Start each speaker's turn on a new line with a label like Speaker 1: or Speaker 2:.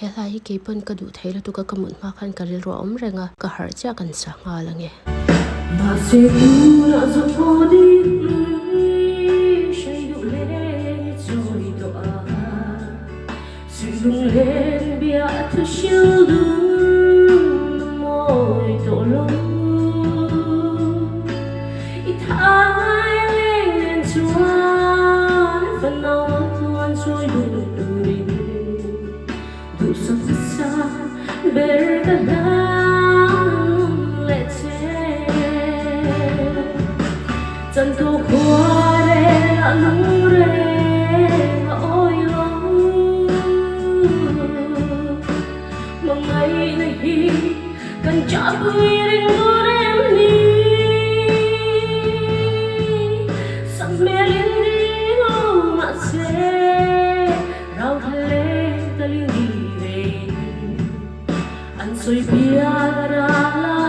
Speaker 1: Helai ke pon ka du thaila tu ka kamun ma khan ka ril ro om renga ka har cha kan sa nga lange
Speaker 2: ma se tu na zo podi shai du le choi do a su lung len bia tu shil du moi do lo I thai leng len chuan fan nau chuan choi du du rin du sa sa ber ka lang le che chân tu qua re la lu re ma oi lo mà ngày này cần chạm vui ring lu em ni sam me lin đi lo mà se rau thale taling đi về anh soi bia ra la